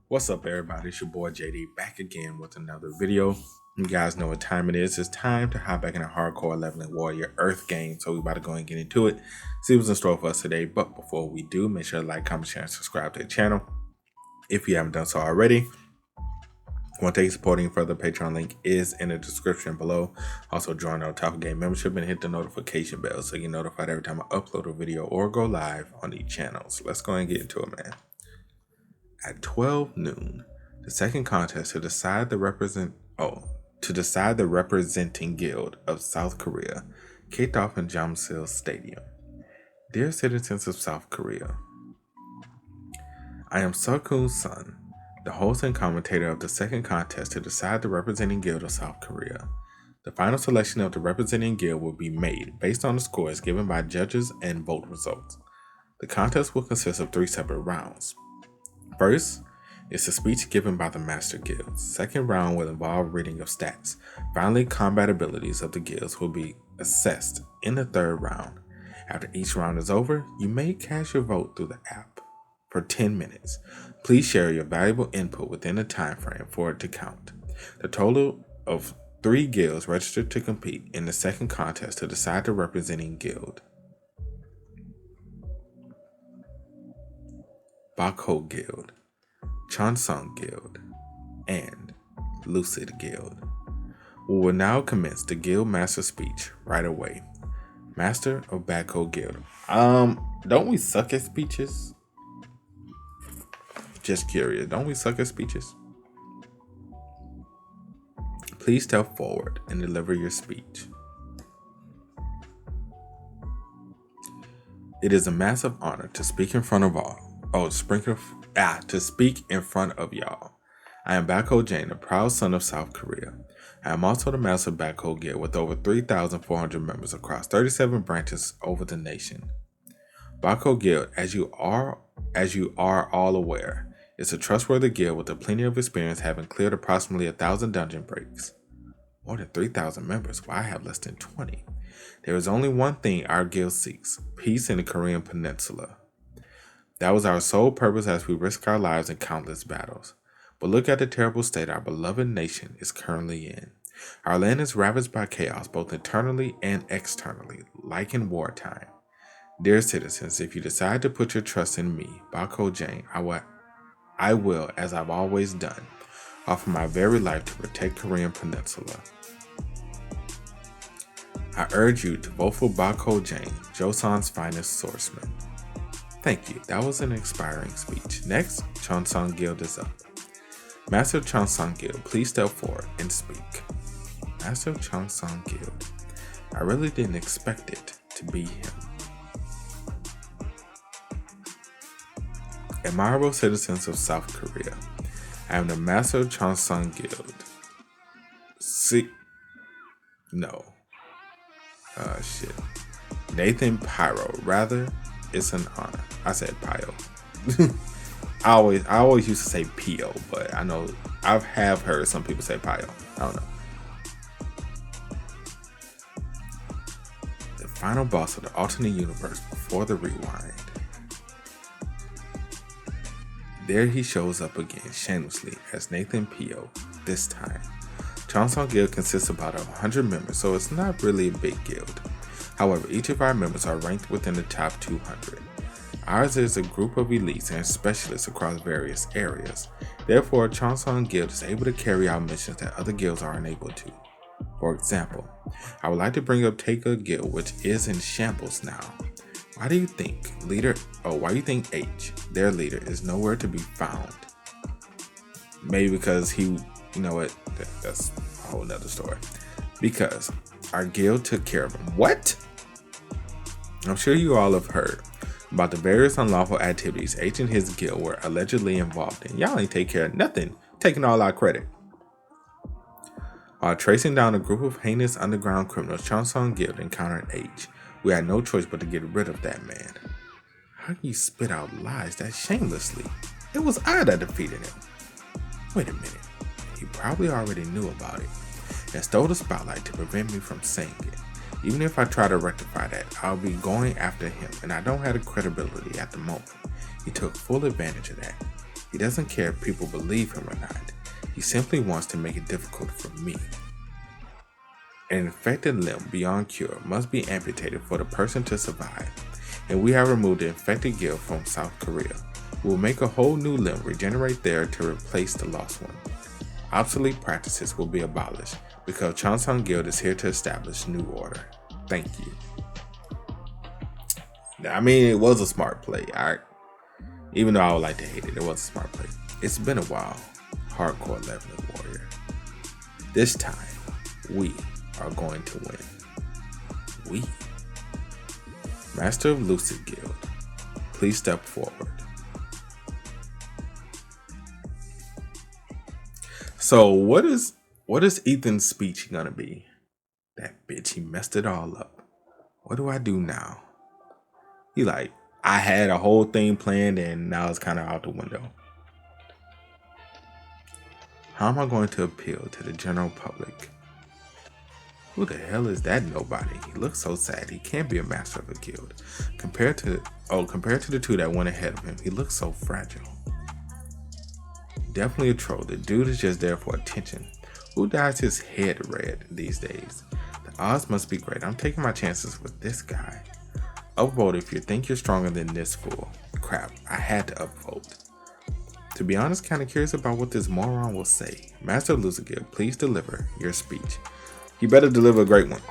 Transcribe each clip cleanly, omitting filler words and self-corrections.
What's up, everybody? It's your boy JD back again with another video. You guys know what time it is. It's time to hop back in a hardcore leveling warrior earth game. So we about to go and get into it. See what's in store for us today. But before we do, make sure to like, comment, share, and subscribe to the channel. If you haven't done so already, want to take supporting further, Patreon link is in the description below. Also join our Otaku Game membership and hit the notification bell so you're notified every time I upload a video or go live on these channels. Let's go and get into it, man. At 12 noon, the second contest to decide the representing guild of South Korea kicked off in Jamsil Stadium. Dear citizens of South Korea, I am Sukun Sun, the host and commentator of the second contest to decide the representing guild of South Korea. The final selection of the representing guild will be made based on the scores given by judges and vote results. The contest will consist of 3 separate rounds. First is a speech given by the Master Guilds. Second round will involve reading of stats. Finally, combat abilities of the guilds will be assessed in the third round. After each round is over, you may cast your vote through the app for 10 minutes. Please share your valuable input within the time frame for it to count. The total of 3 guilds registered to compete in the second contest to decide the representing guild. Bako Guild, Chansung Guild, and Lucid Guild. We will now commence the guild master speech right away. Master of Bako Guild. Don't we suck at speeches? Just curious, don't we suck at speeches? Please step forward and deliver your speech. It is a massive honor to speak in front of all. To speak in front of y'all. I am Bako Jane, the proud son of South Korea. I am also the master of Bako Guild with over 3,400 members across 37 branches over the nation. Bako Guild, as you are all aware, is a trustworthy guild with a plenty of experience, having cleared approximately 1,000 dungeon breaks. More than 3,000 members, while I have less than 20. There is only one thing our guild seeks: peace in the Korean peninsula. That was our sole purpose as we risk our lives in countless battles. But look at the terrible state our beloved nation is currently in. Our land is ravaged by chaos both internally and externally, like in wartime. Dear citizens, if you decide to put your trust in me, Bako Jane, I will, as I've always done, offer my very life to protect Korean Peninsula. I urge you to vote for Bako Jane, Joseon's finest swordsman. Thank you. That was an inspiring speech. Next, Chansung Guild is up. Master of Chansung Guild, please step forward and speak. Master of Chansung Guild. I really didn't expect it to be him. Admirable citizens of South Korea, I am the Master of Chansung Guild. Nathan Pyro, rather. It's an honor. I said Pio. I always used to say Pio, but I know I have heard some people say Pio. I don't know. The final boss of the alternate universe before the rewind. There he shows up again, shamelessly, as Nathan Pio, this time. Chansung Guild consists of about 100 members, so it's not really a big guild. However, each of our members are ranked within the top 200. Ours is a group of elites and specialists across various areas. Therefore, Chansung Guild is able to carry out missions that other guilds are unable to. For example, I would like to bring up Taika Guild, which is in shambles now. Why do you think H, their leader, is nowhere to be found? Maybe because that's a whole nother story. Because our guild took care of him. What? I'm sure you all have heard about the various unlawful activities H and his guild were allegedly involved in. Y'all ain't take care of nothing, taking all our credit. While tracing down a group of heinous underground criminals, Chansung Guild encountered H. We had no choice but to get rid of that man. How can you spit out lies that shamelessly? It was I that defeated him. Wait a minute. He probably already knew about it and stole the spotlight to prevent me from saying it. Even if I try to rectify that, I'll be going after him, and I don't have the credibility at the moment. He took full advantage of that. He doesn't care if people believe him or not. He simply wants to make it difficult for me. An infected limb beyond cure must be amputated for the person to survive, and we have removed the infected guild from South Korea. We will make a whole new limb regenerate there to replace the lost one. Obsolete practices will be abolished because Cheongsong Guild is here to establish new order. Thank you. I mean, it was a smart play. Even though I would like to hate it, it was a smart play. It's been a while. Hardcore leveling warrior. This time, we are going to win. We. Master of Lucid Guild, please step forward. So what is Ethan's speech gonna be? That bitch, he messed it all up. What do I do now? He like, I had a whole thing planned and now it's kind of out the window. How am I going to appeal to the general public? Who the hell is that nobody? He looks so sad. He can't be a master of a guild. Compared to the two that went ahead of him, he looks so fragile. Definitely a troll. The dude is just there for attention. Who dyes his head red these days? The odds must be great. I'm taking my chances with this guy. Upvote if you think you're stronger than this fool. Crap, I had to upvote. To be honest, kind of curious about what this moron will say. Master of Lucid Guild, please deliver your speech. You better deliver a great one.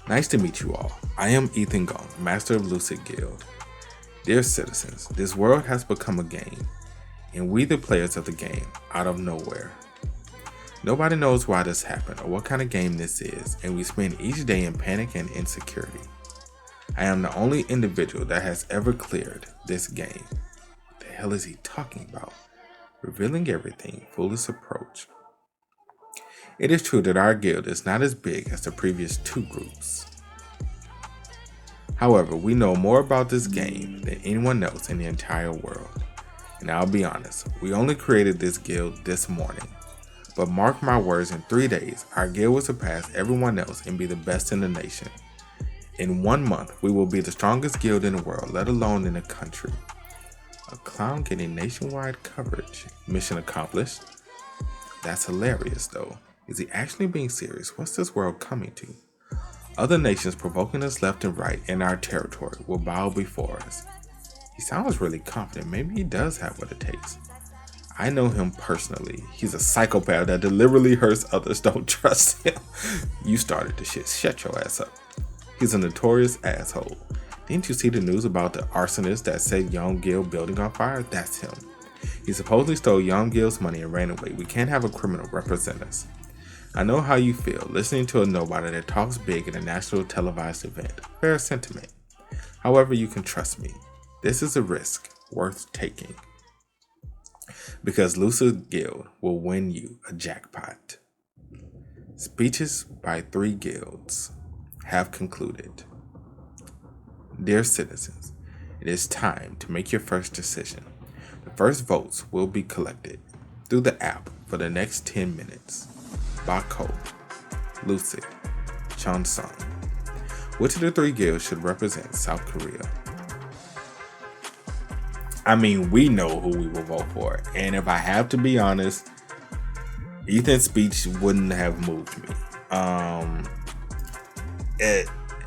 Nice to meet you all. I am Ethan Gong, Master of Lucid Guild. Dear citizens, this world has become a game, and we the players of the game, out of nowhere. Nobody knows why this happened or what kind of game this is, and we spend each day in panic and insecurity. I am the only individual that has ever cleared this game. What the hell is he talking about? Revealing everything, foolish approach. It is true that our guild is not as big as the previous two groups. However, we know more about this game than anyone else in the entire world. And I'll be honest, we only created this guild this morning. But mark my words, in 3 days, our guild will surpass everyone else and be the best in the nation. In 1 month, we will be the strongest guild in the world, let alone in the country. A clown getting nationwide coverage. Mission accomplished. That's hilarious though. Is he actually being serious? What's this world coming to? Other nations provoking us left and right in our territory will bow before us. He sounds really confident. Maybe he does have what it takes. I know him personally. He's a psychopath that deliberately hurts others. Don't trust him. You started the shit. Shut your ass up. He's a notorious asshole. Didn't you see the news about the arsonist that set Young Guild building on fire? That's him. He supposedly stole Young Guild's money and ran away. We can't have a criminal represent us. I know how you feel listening to a nobody that talks big at a national televised event. Fair sentiment. However, you can trust me. This is a risk worth taking. Because Lucid Guild will win you a jackpot. Speeches by 3 guilds have concluded. Dear citizens, it is time to make your first decision. The first votes will be collected through the app for the next 10 minutes. Bako, Lucid, Cheongsong. Which of the 3 guilds should represent South Korea? I mean, we know who we will vote for. And if I have to be honest, Ethan's speech wouldn't have moved me.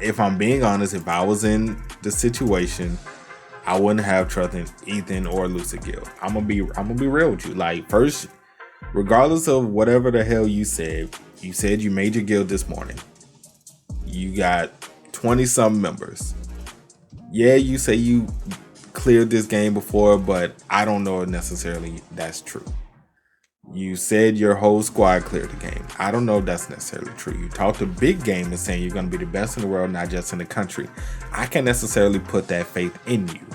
If I'm being honest, if I was in the situation, I wouldn't have trust in Ethan or Lucid Guild. I'm gonna be real with you. Like, first, regardless of whatever the hell you said you made your guild this morning. You got 20-some members. Yeah, you say you cleared this game before, but I don't know if necessarily that's true. You said your whole squad cleared the game. I don't know if that's necessarily true. You talked a big game and saying you're going to be the best in the world, not just in the country. I can't necessarily put that faith in you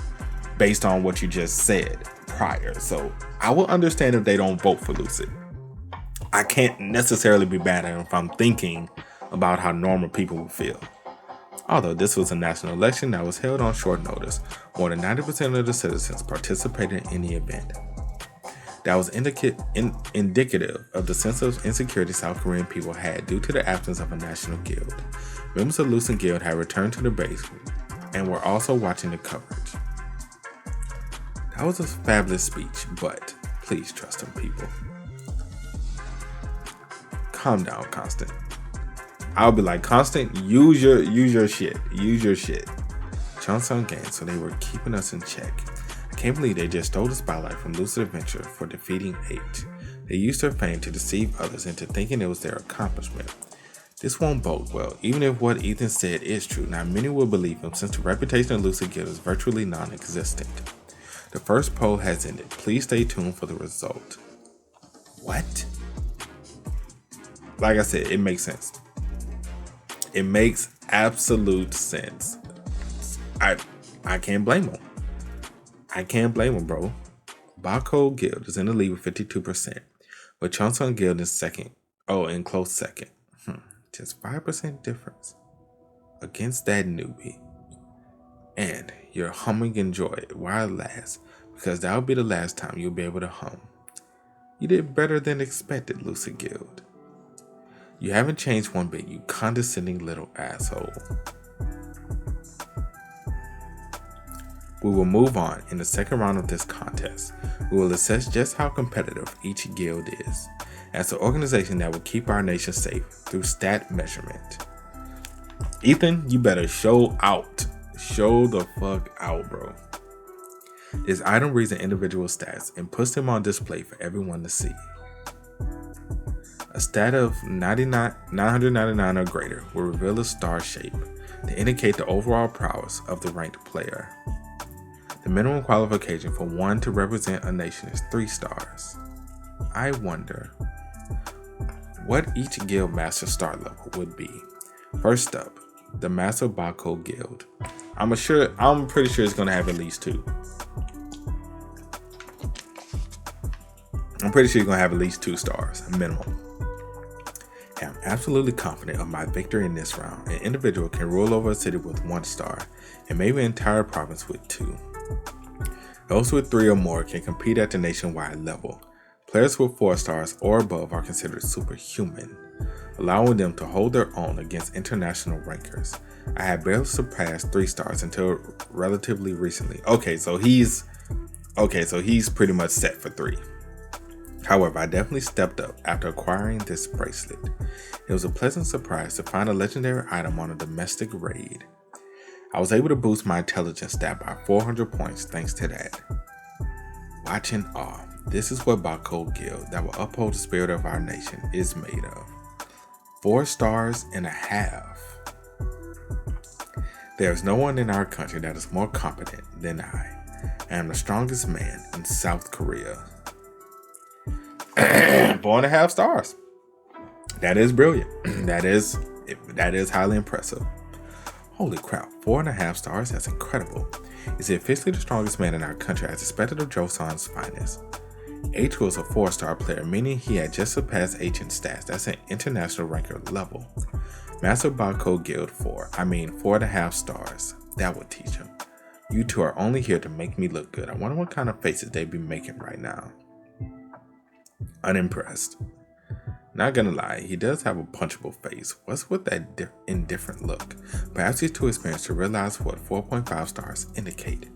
based on what you just said prior. So I will understand if they don't vote for Lucid. I can't necessarily be mad at them if I'm thinking about how normal people would feel. Although this was a national election that was held on short notice, more than 90% of the citizens participated in the event. That was indicative of the sense of insecurity South Korean people had due to the absence of a national guild. Members of Lucid Guild had returned to the base and were also watching the coverage. That was a fabulous speech, but please trust him, people. Calm down, Constant. I'll be like, Constant, use your shit. Use your shit. Chonsung gained, so they were keeping us in check. I can't believe they just stole the spotlight from Lucid Adventure for defeating H. They used their fame to deceive others into thinking it was their accomplishment. This won't bode well. Even if what Ethan said is true, not many will believe him since the reputation of Lucid Guild is virtually non-existent. The first poll has ended. Please stay tuned for the result. What? Like I said, it makes sense. It makes absolute sense. I can't blame him. I can't blame him, bro. Bako Guild is in the lead with 52%, but Chonsung Guild is second. Oh, in close second. Just 5% difference against that newbie. And you're humming and joy while it lasts, because that'll be the last time you'll be able to hum. You did better than expected, Lucid Guild. You haven't changed one bit, you condescending little asshole. We will move on in the second round of this contest. We will assess just how competitive each guild is, as the organization that will keep our nation safe through stat measurement. Ethan, you better show out. Show the fuck out, bro. This item reads an individual stats and puts them on display for everyone to see. A stat of 999 or greater will reveal a star shape to indicate the overall prowess of the ranked player. The minimum qualification for one to represent a nation is 3 stars. I wonder what each guild master star level would be. First up, the Master Bako Guild. I'm pretty sure it's gonna have at least 2. I'm pretty sure you're gonna have at least 2 stars, minimum. And I'm absolutely confident of my victory in this round. An individual can rule over a city with 1 star, and maybe an entire province with 2. Those with 3 or more can compete at the nationwide level. Players with 4 stars or above are considered superhuman, allowing them to hold their own against international rankers. I had barely surpassed 3 stars until relatively recently. Okay, so he's pretty much set for 3. However, I definitely stepped up after acquiring this bracelet. It was a pleasant surprise to find a legendary item on a domestic raid. I was able to boost my intelligence stat by 400 points thanks to that. Watch in awe. This is what Bako Guild that will uphold the spirit of our nation is made of. 4 stars and a half. There is no one in our country that is more competent than I. I am the strongest man in South Korea. 4.5 stars. That is brilliant. That is highly impressive. Holy crap, 4.5 stars? That's incredible. Is he officially the strongest man in our country as expected of Joseon's finest? H was a 4-star player, meaning he had just surpassed H in stats. That's an international ranker level. Master Bako Guild 4.5 stars. That would teach him. You two are only here to make me look good. I wonder what kind of faces they be making right now. Unimpressed. Not gonna lie, he does have a punchable face. What's with that indifferent look? Perhaps he's too experienced to realize what 4.5 stars indicate.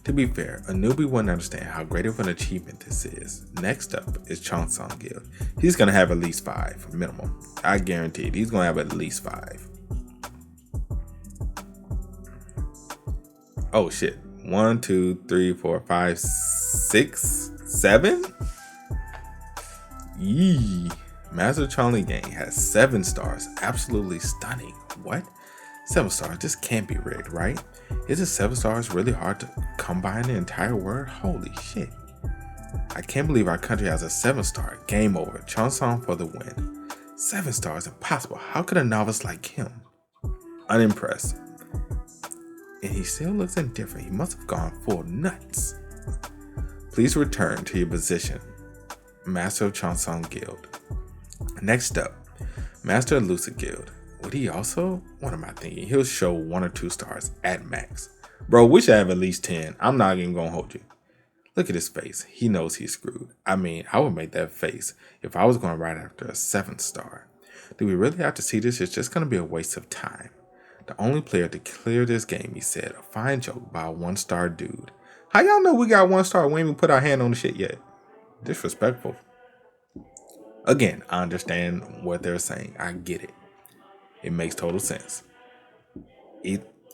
To be fair, a newbie wouldn't understand how great of an achievement this is. Next up is Chonsung Guild. He's gonna have at least 5, minimum. I guarantee it, he's gonna have at least 5. Oh shit. 1, 2, 3, 4, 5, 6, 7? Yee. Master Charlie Gang has 7 stars. Absolutely stunning. What? 7 stars? This can't be rigged, right? Isn't 7 stars really hard to come by in the entire world? Holy shit. I can't believe our country has a 7-star. Game over. Chonsung for the win. 7 stars? Impossible. How could a novice like him? Unimpressed. And he still looks indifferent. He must have gone full nuts. Please return to your position. Master of Chonsung Guild. Next up, Master of Lucid Guild. Would he also? What am I thinking? He'll show 1 or 2 stars at max. Bro, we should have at least 10. I'm not even gonna hold you. Look at his face. He knows he's screwed. I mean, I would make that face if I was going right after a 7th star. Do we really have to see this? It's just gonna be a waste of time. The only player to clear this game, he said. A fine joke by a 1-star dude. How y'all know we got 1 star? We ain't even put our hand on the shit yet. Disrespectful. Again, I understand what they're saying. I get it. It makes total sense.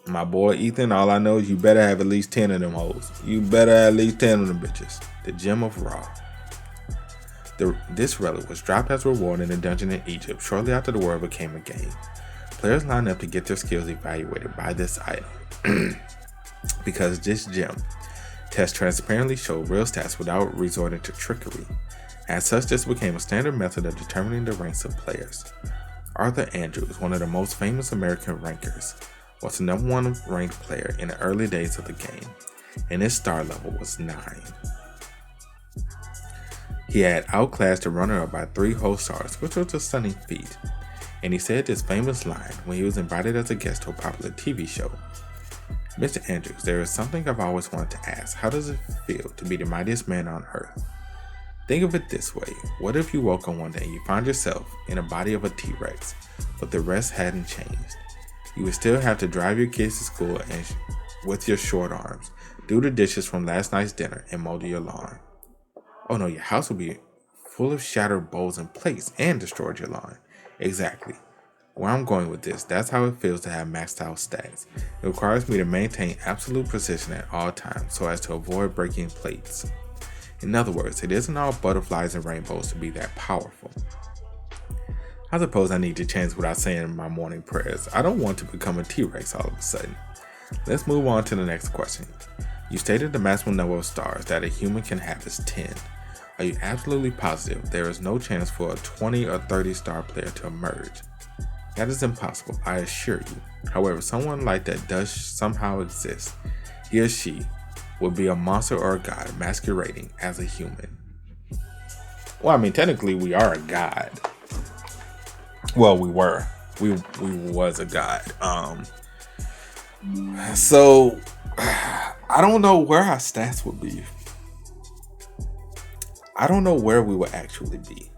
My boy Ethan, all I know is you better have at least 10 of them hoes. You better have at least 10 of them bitches. The Gem of Ra. This relic was dropped as a reward in a dungeon in Egypt shortly after the world became a game. Players line up to get their skills evaluated by this item. Because this gem test transparently showed real stats without resorting to trickery. As such, this became a standard method of determining the ranks of players. Arthur Andrews, one of the most famous American rankers, was the #1 ranked player in the early days of the game, and his star level was 9. He had outclassed the runner-up by 3 whole stars, which was a stunning feat, and he said this famous line when he was invited as a guest to a popular TV show. Mr. Andrews, there is something I've always wanted to ask. How does it feel to be the mightiest man on earth? Think of it this way. What if you woke up one day and you found yourself in the body of a T-Rex, but the rest hadn't changed? You would still have to drive your kids to school and with your short arms, do the dishes from last night's dinner, and mow your lawn. Oh no, your house would be full of shattered bowls and plates and destroyed your lawn. Exactly. Where I'm going with this, that's how it feels to have maxed out stats. It requires me to maintain absolute precision at all times so as to avoid breaking plates. In other words, it isn't all butterflies and rainbows to be that powerful. I suppose I need to change what I say in my morning prayers. I don't want to become a T-Rex all of a sudden. Let's move on to the next question. You stated the maximum number of stars that a human can have is 10. Are you absolutely positive there is no chance for a 20 or 30 star player to emerge? That is impossible, I assure you. However, someone like that does somehow exist. He or she would be a monster or a god masquerading as a human. Well, I mean, technically we are a god. Well, we were. We was a god. So I don't know where our stats would be. I don't know where we would actually be.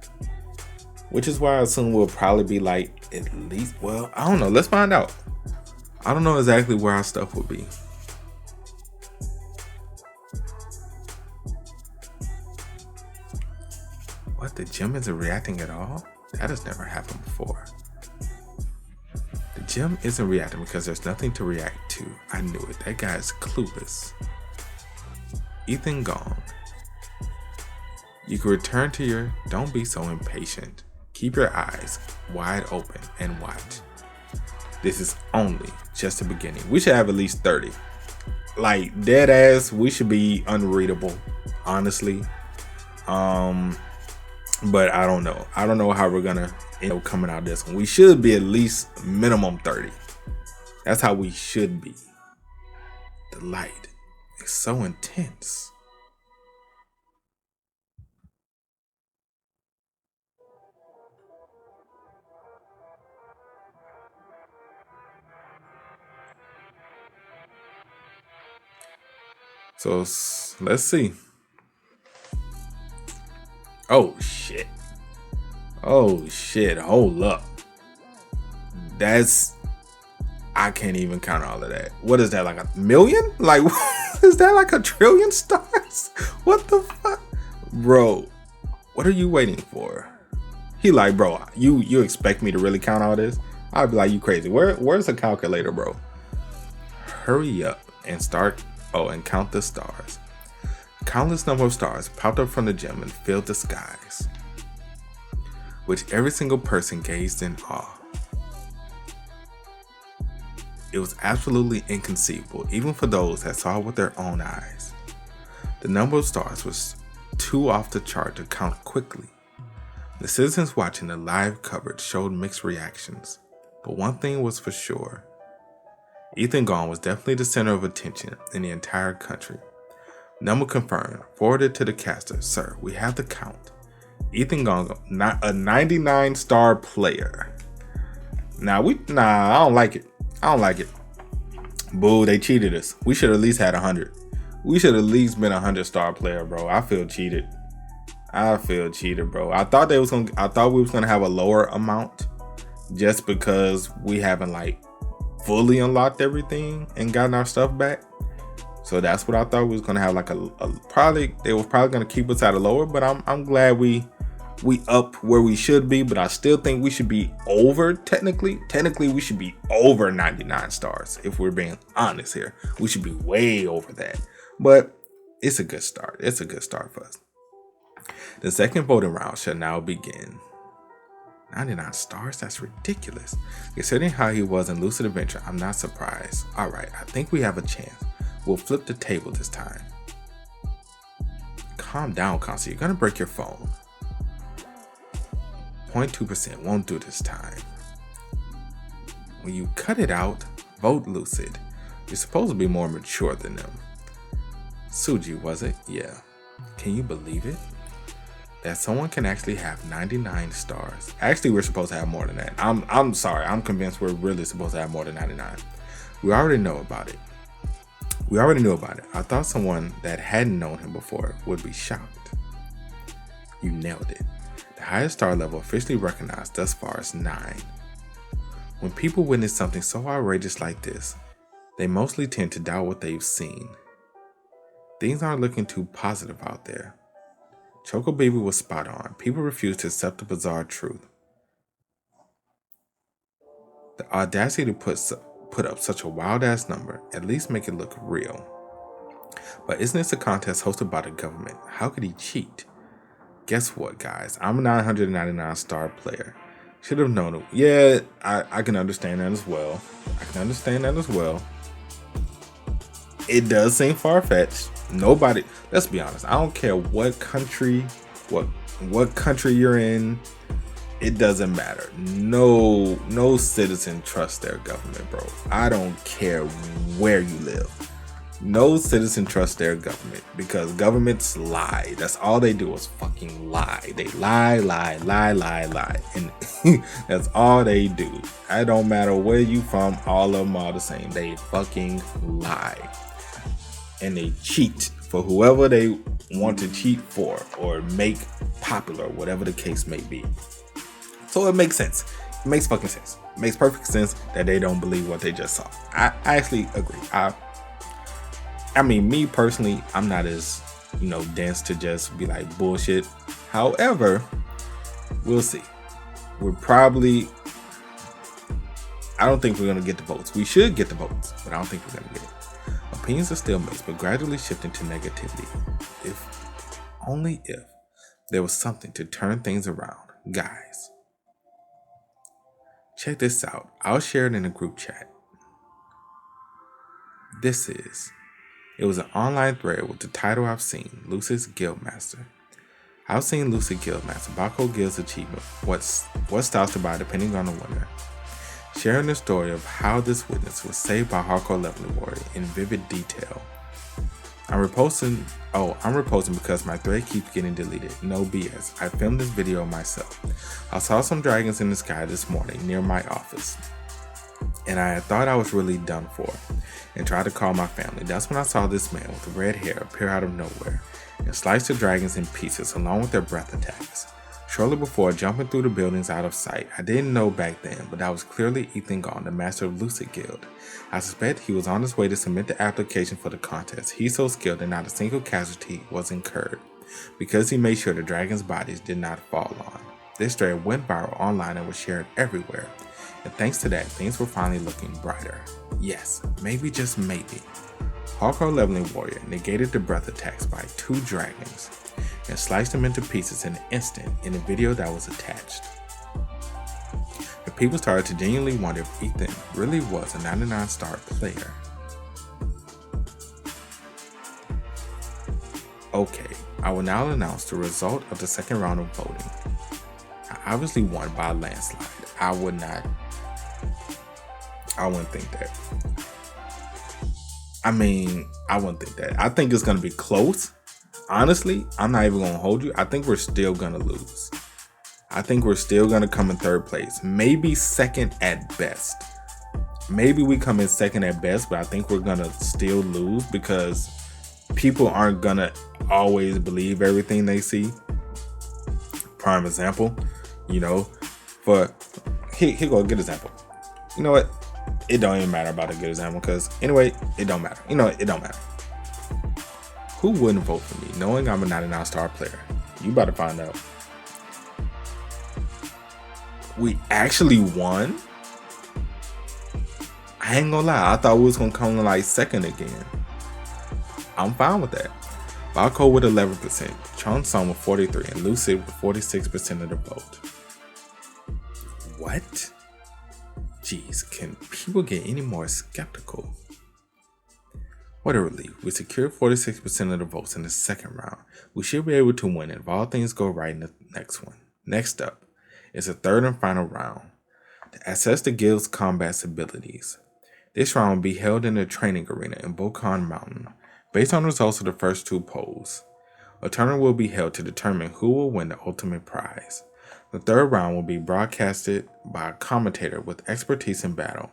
Which is why I assume we'll probably be like at least, well, I don't know. Let's find out. I don't know exactly where our stuff would be. What, the gym isn't reacting at all? That has never happened before. The gym isn't reacting because there's nothing to react to. I knew it. That guy is clueless. Ethan Gong. You can return to your... Don't be so impatient. Keep your eyes wide open and watch. This is only just the beginning. We should have at least 30. Like, dead ass, we should be unreadable, honestly. But I don't know. I don't know how we're gonna end up coming out of this one. We should be at least minimum 30. That's how we should be. The light is so intense. So let's see. Oh shit. Oh shit. Hold up. I can't even count all of that. What is that, like 1 million? Like, is that like 1 trillion stars? What the fuck? Bro, what are you waiting for? He like, bro, you expect me to really count all this? I'd be like, you crazy. Where's the calculator, bro? Hurry up and start. Oh, and count the stars. A countless number of stars popped up from the gem and filled the skies, which every single person gazed in awe. It was absolutely inconceivable, even for those that saw with their own eyes. The number of stars was too off the chart to count quickly. The citizens watching the live coverage showed mixed reactions, but one thing was for sure. Ethan Gong was definitely the center of attention in the entire country. Number confirmed, forwarded to the caster. Sir, we have the count. Ethan Gong, not a 99 star player. I don't like it. I don't like it. Boo, they cheated us. We should at least had 100. We should at least been a 100 star player, bro. I feel cheated. Bro. I thought we was gonna have a lower amount just because we haven't like fully unlocked everything and gotten our stuff back. So that's what I thought we was gonna have, like a probably they were probably gonna keep us at a lower, but I'm glad we up where we should be. But I still think we should be over technically we should be over 99 stars. If we're being honest here, we should be way over that, but it's a good start. It's a good start for us. The second voting round shall now begin. 99 stars? That's ridiculous. Considering how he was in Lucid Adventure, I'm not surprised. Alright, I think we have a chance. We'll flip the table this time. Calm down, Constance. You're gonna break your phone. 0.2% won't do this time. When you cut it out, vote Lucid. You're supposed to be more mature than them. Suji, was it? Yeah. Can you believe it? That someone can actually have 99 stars. Actually, we're supposed to have more than that. I'm sorry. I'm convinced we're really supposed to have more than 99. We already know about it. We already knew about it. I thought someone that hadn't known him before would be shocked. You nailed it. The highest star level officially recognized thus far is 9. When people witness something so outrageous like this, they mostly tend to doubt what they've seen. Things aren't looking too positive out there. Choco Baby was spot on. People refuse to accept the bizarre truth. The audacity to put up such a wild ass number, at least make it look real. But isn't this a contest hosted by the government? How could he cheat? Guess what, guys? I'm a 999 star player. Should have known it. Yeah, I can understand that as well. It does seem far-fetched. Nobody, let's be honest, I don't care what country you're in, it doesn't matter. No citizen trusts their government, bro. I don't care where you live. No citizen trusts their government because governments lie. That's all they do is fucking lie. They lie. And that's all they do. It don't matter where you from, all of them are the same. They fucking lie. And they cheat for whoever they want to cheat for or make popular, whatever the case may be. So it makes sense. It makes fucking sense. It makes perfect sense that they don't believe what they just saw. I actually agree. I mean, me personally, I'm not as, dense to just be like bullshit. However, we'll see. I don't think we're going to get the votes. We should get the votes, but I don't think we're going to get it. Opinions are still mixed, but gradually shifting to negativity. Only if there was something to turn things around. Guys, check this out. I'll share it in a group chat. It was an online thread with the title I've seen, Lucid's Guildmaster. I've seen Lucid Guildmaster, Bako Guild's achievement, what styles to buy depending on the winner. Sharing the story of how this witness was saved by hardcore leveling warrior in vivid detail. I'm reposting because my thread keeps getting deleted. No BS. I filmed this video myself. I saw some dragons in the sky this morning near my office, and I had thought I was really done for and tried to call my family. That's when I saw this man with red hair appear out of nowhere and slice the dragons in pieces along with their breath attacks. Shortly before jumping through the buildings out of sight, I didn't know back then, but that was clearly Ethan Gone, the master of Lucid Guild. I suspect he was on his way to submit the application for the contest. He's so skilled that not a single casualty was incurred, because he made sure the dragons' bodies did not fall on. This thread went viral online and was shared everywhere, and thanks to that, things were finally looking brighter. Yes, maybe just maybe. Hardcore Leveling Warrior negated the breath attacks by 2 dragons and sliced them into pieces in an instant in the video that was attached. And people started to genuinely wonder if Ethan really was a 99-star player. Okay, I will now announce the result of the second round of voting. I obviously won by a landslide. I wouldn't think that. I wouldn't think that. I think it's going to be close. Honestly, I'm not even going to hold you. I think we're still going to lose. I think we're still going to come in third place. Maybe second at best. Maybe we come in second at best, but I think we're going to still lose because people aren't going to always believe everything they see. Prime example, here go a good example. You know what? It don't even matter about a good example because anyway, it don't matter. It don't matter. Who wouldn't vote for me, knowing I'm a 99-star player? You about to find out. We actually won? I ain't gonna lie, I thought we was gonna come in like second again. I'm fine with that. Balco with 11%, Chon Song with 43%, and Lucid with 46% of the vote. What? Jeez, can people get any more skeptical? What a relief. We secured 46% of the votes in the second round. We should be able to win if all things go right in the next one. Next up is the third and final round to assess the guild's combat abilities. This round will be held in the training arena in Bokan Mountain. Based on the results of the first two polls, a tournament will be held to determine who will win the ultimate prize. The third round will be broadcasted by a commentator with expertise in battle.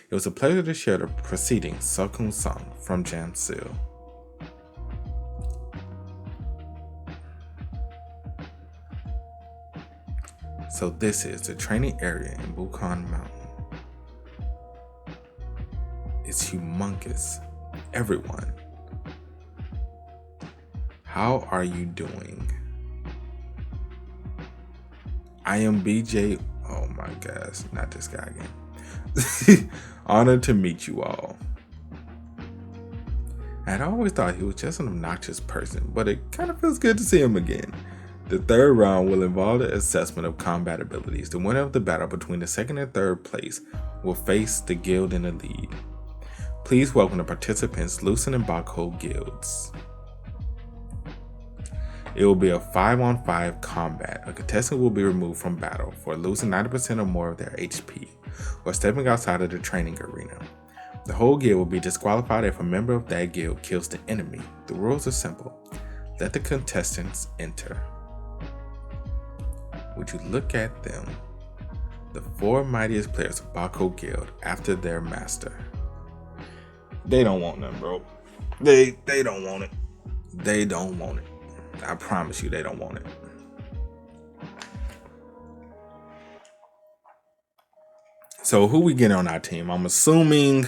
It was a pleasure to share the proceedings, Sukun Sung from Jamsil. So this is the training area in Bokan Mountain. It's humongous. Everyone. How are you doing? I am BJ. Oh my gosh, not this guy again. Honored to meet you all. I had always thought he was just an obnoxious person, but it kind of feels good to see him again. The third round will involve the assessment of combat abilities. The winner of the battle between the second and third place will face the guild in the lead. Please welcome the participants, Lucid and Bako guilds. It will be a 5-on-5 combat. A contestant will be removed from battle for losing 90% or more of their HP or stepping outside of the training arena. The whole guild will be disqualified if a member of that guild kills the enemy. The rules are simple. Let the contestants enter. Would you look at them? The 4 mightiest players of Bako Guild after their master. They don't want them, bro. They don't want it. They don't want it. I promise you they don't want it. So who we get on our team? I'm assuming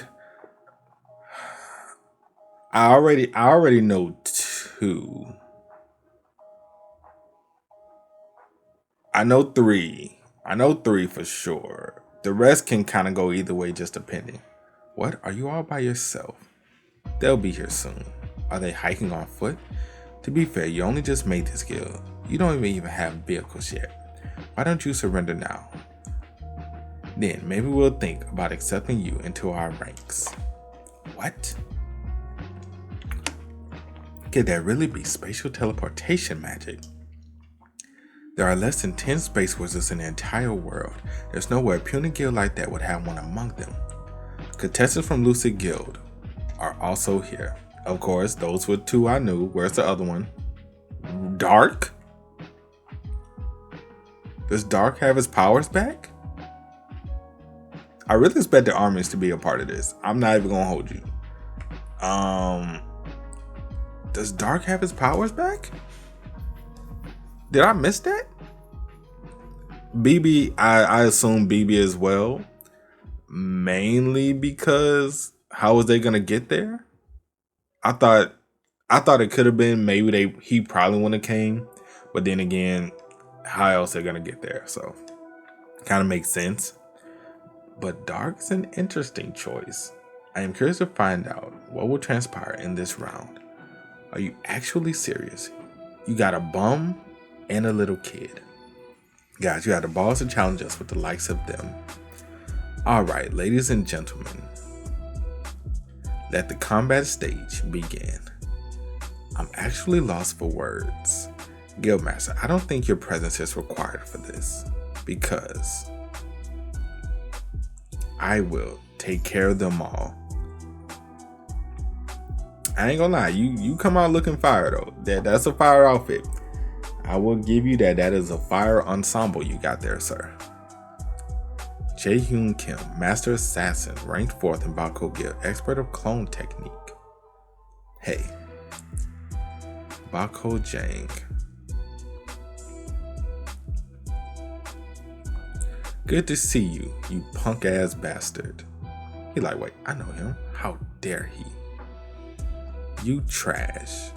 I already know 2. I know 3. I know 3 for sure. The rest can kind of go either way, just depending. What? Are you all by yourself? They'll be here soon. Are they hiking on foot? To be fair, you only just made this guild. You don't even have vehicles yet. Why don't you surrender now? Then maybe we'll think about accepting you into our ranks. What? Could there really be spatial teleportation magic? There are less than 10 space wizards in the entire world. There's no way a puny guild like that would have one among them. Contestants from Lucid Guild are also here. Of course, those were 2 I knew. Where's the other one? Dark? Does Dark have his powers back? I really expect the armies to be a part of this. I'm not even gonna hold you. Does Dark have his powers back? Did I miss that? BB, I assume BB as well. Mainly because how was they gonna get there? I thought it could have been maybe he probably wouldn't have came, but then again, how else they're gonna get there? So kind of makes sense. But Dark's an interesting choice. I am curious to find out what will transpire in this round. Are you actually serious? You got a bum and a little kid. Guys, you have the balls to challenge us with the likes of them. Alright, ladies and gentlemen. Let the combat stage begin. I'm actually lost for words. Guildmaster, I don't think your presence is required for this, because I will take care of them all. I ain't gonna lie, you come out looking fire though. That's a fire outfit. I will give you that. That is a fire ensemble you got there, sir. Jae-Hyun Kim, Master Assassin, ranked 4th in Bako Guild, expert of clone technique. Hey, Bako Jang. Good to see you, you punk ass bastard. He like, wait, I know him. How dare he? You trash.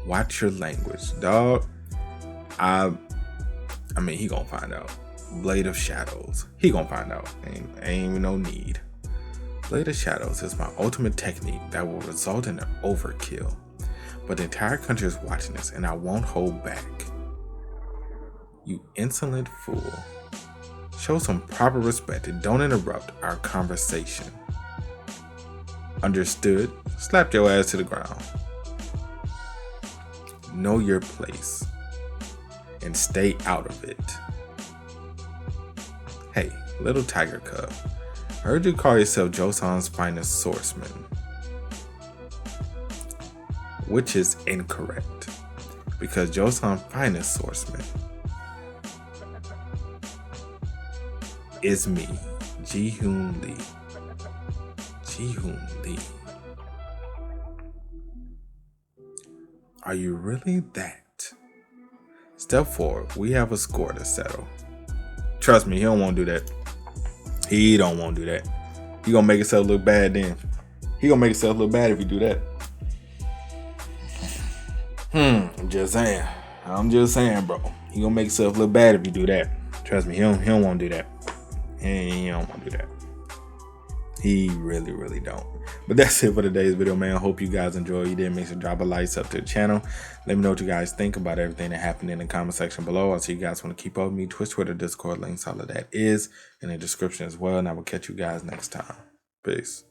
Watch your language, dog. I mean, he gonna find out. Blade of Shadows. He gonna find out. Ain't even no need. Blade of Shadows is my ultimate technique that will result in an overkill. But the entire country is watching this, and I won't hold back. You insolent fool. Show some proper respect and don't interrupt our conversation. Understood? Slap your ass to the ground. Know your place and stay out of it. Hey, little tiger cub. I heard you call yourself Joseon's finest swordsman, which is incorrect, because Joseon's finest swordsman is me, Ji-hoon Lee. Ji-hoon Lee. Are you really that? Step forward. We have a score to settle. Trust me, he don't want to do that. He don't want to do that. He gonna make himself look bad then. He gonna make himself look bad if you do that. I'm just saying, bro. He gonna make himself look bad if you do that. Trust me, he don't want to do that. He don't want to do that. He really, really don't. But that's it for today's video, man. I hope you guys enjoy. You did, make sure to drop a like up to the channel. Let me know what you guys think about everything that happened in the comment section below. Also, you guys want to keep up with me, Twitch, Twitter, Discord, links, all of that is in the description as well. And I will catch you guys next time. Peace.